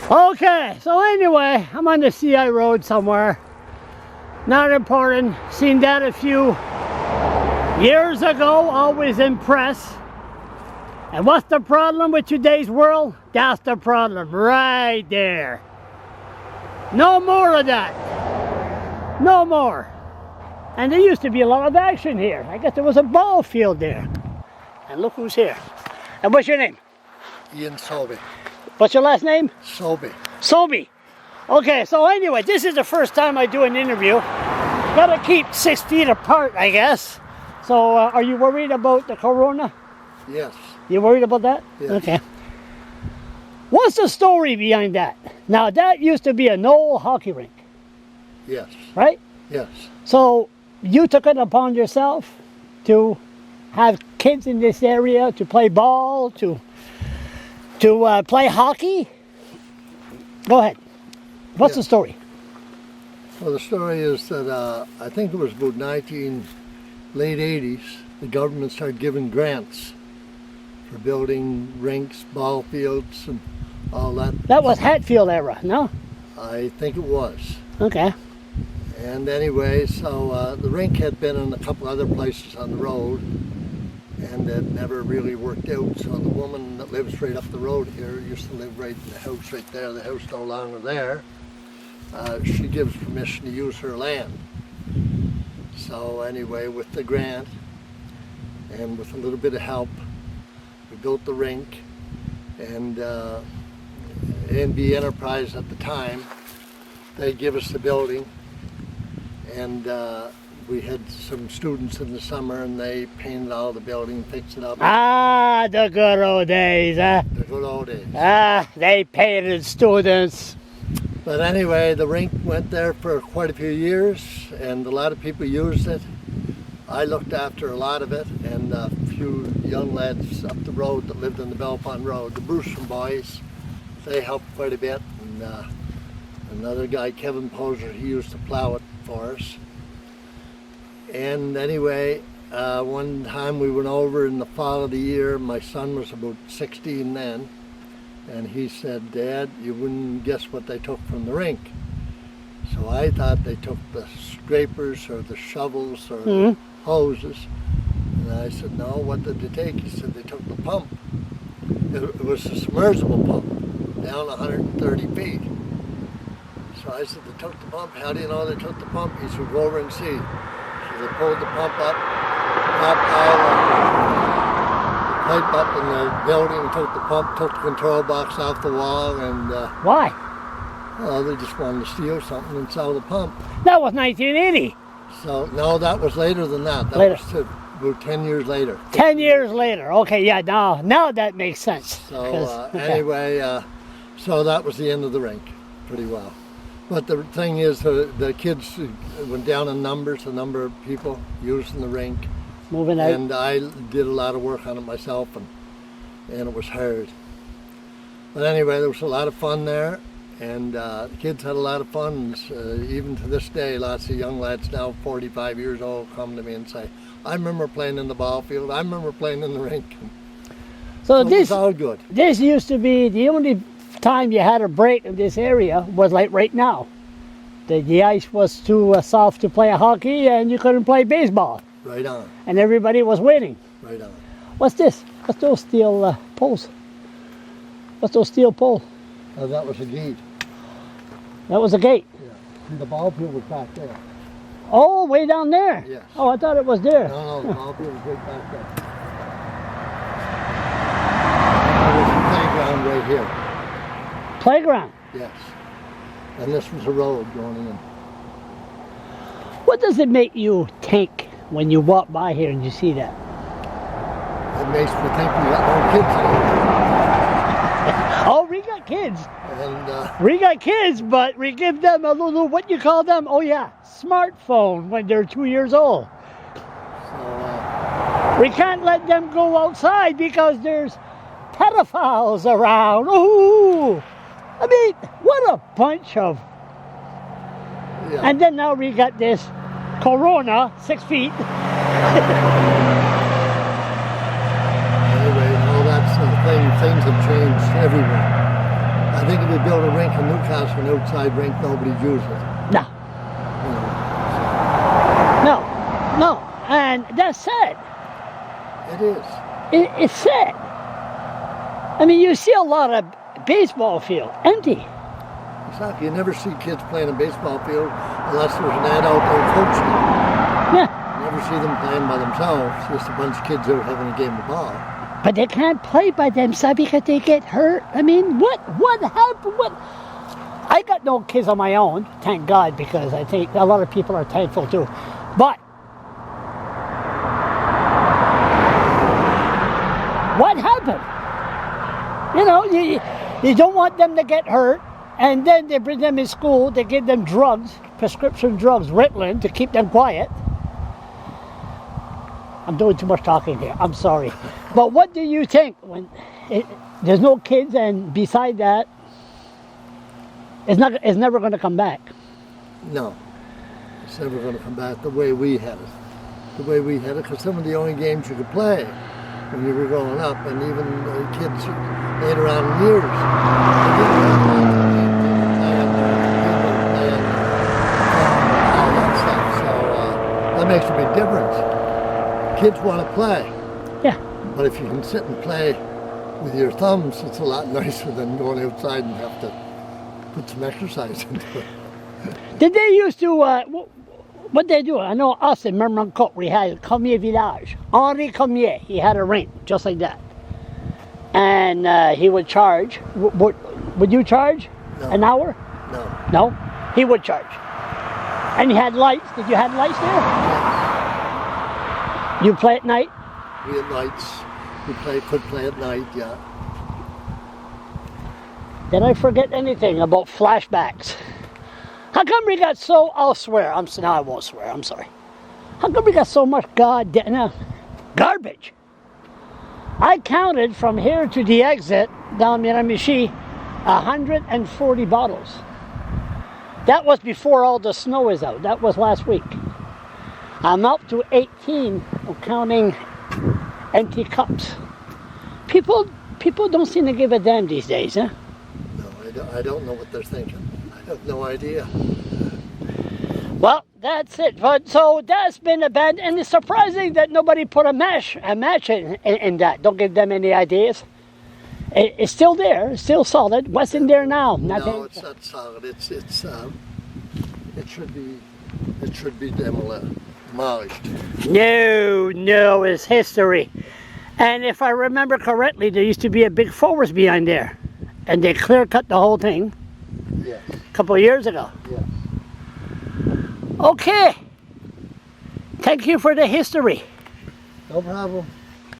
Okay, so anyway, I'm on the CI road somewhere. Not important. Seen that a few years ago. Always impressed. And what's the problem with today's world? That's the problem right there. No more of that. No more. And there used to be a lot of action here. I guess there was a ball field there. And look who's here. And what's your name? Ian Sobey. What's your last name? Sobey. Sobey. Okay, so anyway, this is the first time I do an interview. Gotta keep 6 feet apart, I guess. So are you worried about the corona? Yes. You worried about that? Yes. Okay. What's the story behind that? Now, that used to be an old hockey rink. Yes. Right? Yes. So you took it upon yourself to have kids in this area to play ball, to play hockey? Go ahead. What's the story? Well, the story is that I think it was about late 80s, the government started giving grants for building rinks, ball fields, and all that. That was Hatfield era, no? I think it was. Okay. And anyway, so the rink had been in a couple other places on the road, and it never really worked out. So the woman that lives right up the road here used to live right in the house right there. The house no longer there. She gives permission to use her land. So anyway, with the grant and with a little bit of help, we built the rink. And NB Enterprise at the time, they give us the building, and we had some students in the summer, and they painted all the building, fixed it up. Ah, the good old days, huh? The good old days. Ah, they painted students. But anyway, the rink went there for quite a few years, and a lot of people used it. I looked after a lot of it, and a few young lads up the road that lived on the Bell Pond Road, the Brewstrom boys, they helped quite a bit. And another guy, Kevin Poser, he used to plow it for us. And anyway, one time we went over in the fall of the year. My son was about 16 then, and he said, "Dad, you wouldn't guess what they took from the rink." So I thought they took the scrapers or the shovels or the hoses. And I said, "No, what did they take?" He said, "They took the pump." It was a submersible pump down 130 feet. So I said, "They took the pump. How do you know they took the pump?" He said, "Go over and see." So they pulled the pump up, popped all the pipe up in the building, took the pump, took the control box off the wall, and Why? well, they just wanted to steal something and sell the pump. That was 1980. So no, that was later than that. That Later. was about 10 years later. 10 years later. Okay, yeah, now that makes sense. So Okay. anyway, so that was the end of the rink, pretty well. But the thing is, the kids went down in numbers, the number of people using the rink. Moving out. And I did a lot of work on it myself, and it was hard. But anyway, there was a lot of fun there, and the kids had a lot of fun. Even to this day, lots of young lads now, 45 years old, come to me and say, "I remember playing in the ball field. I remember playing in the rink." So It this was all good. this used to be the only time you had a break in this area was like right now. The ice was too soft to play hockey, and you couldn't play baseball, Right on, and everybody was waiting. right on. What's this? What's those steel poles? What's those steel poles? That was a gate. That was a gate. Yeah. The ball field was back there. Oh, way down there. Yes. Oh, I thought it was there. No, the ball field was right back there. There was a playground right here. Playground. Yes. And this was a road going in. What does it make you think when you walk by here and you see that? It makes me think we got more kids here. Oh, we got kids. And We got kids, but we give them a little, what you call them? Oh yeah, smartphone when they're 2 years old. so We can't let them go outside because there's pedophiles around. Ooh! I mean, what a bunch of... yeah. And then now we got this corona, 6 feet. Anyway, that's the thing. Things have changed everywhere. I I think if you build a rink in Newcastle, an outside rink, nobody'd use it. No, You know, no, and that's sad. so it is. It's sad. I mean, you see a lot of baseball field empty. Exactly. You never see kids playing a baseball field unless there's an adult there coaching them. Yeah, You never see them playing by themselves. Just a bunch of kids out having a game of ball. but they can't play by themselves because they get hurt. I mean, what happened? What? I got no kids of my own, thank God, because I think a lot of people are thankful too. But what happened? You know, you don't want them to get hurt, and then they bring them in school, they give them drugs, prescription drugs, Ritalin, to keep them quiet. I'm doing too much talking here, I'm sorry. But what do you think when there's no kids, and beside that, it's never going to come back? No. It's never going to come back the way we had it. The way we had it, because some of the only games you could play when you were growing up, and even kids later on in years, they didn't have lots of games. They were playing all that stuff. So that makes a big difference. Kids want to play. Yeah. But if you can sit and play with your thumbs, it's a lot nicer than going outside and have to put some exercise into it. Did they used to, what they do? I know us in Mermancourt, we had Comier Village. Henri Comier, he had a rink just like that. And he would charge. Would you charge? No. An hour? No. No? He would charge. And he had lights. Did you have lights there? You play at night? We had lights. We could play at night, yeah. Did I forget anything about flashbacks? How come we got so, I'll swear, no, I won't swear, I'm sorry. How come we got so much garbage? I counted from here to the exit down Miramichi 140 bottles. That was before all the snow is out. That was last week. I'm up to 18 counting empty cups. People don't seem to give a damn these days, huh? No, I don't know what they're thinking. I have no idea. Well, that's it. But so that's been abandoned, and it's surprising that nobody put a match in that. Don't give them any ideas. It's still there. It's still solid. What's in there now? Nothing. No, it's not solid. It should be demolished. No, it's history. And if I remember correctly, there used to be a big forest behind there, and they clear cut the whole thing. Yes. A couple of years ago. Yes. Okay. Thank you for the history. No problem.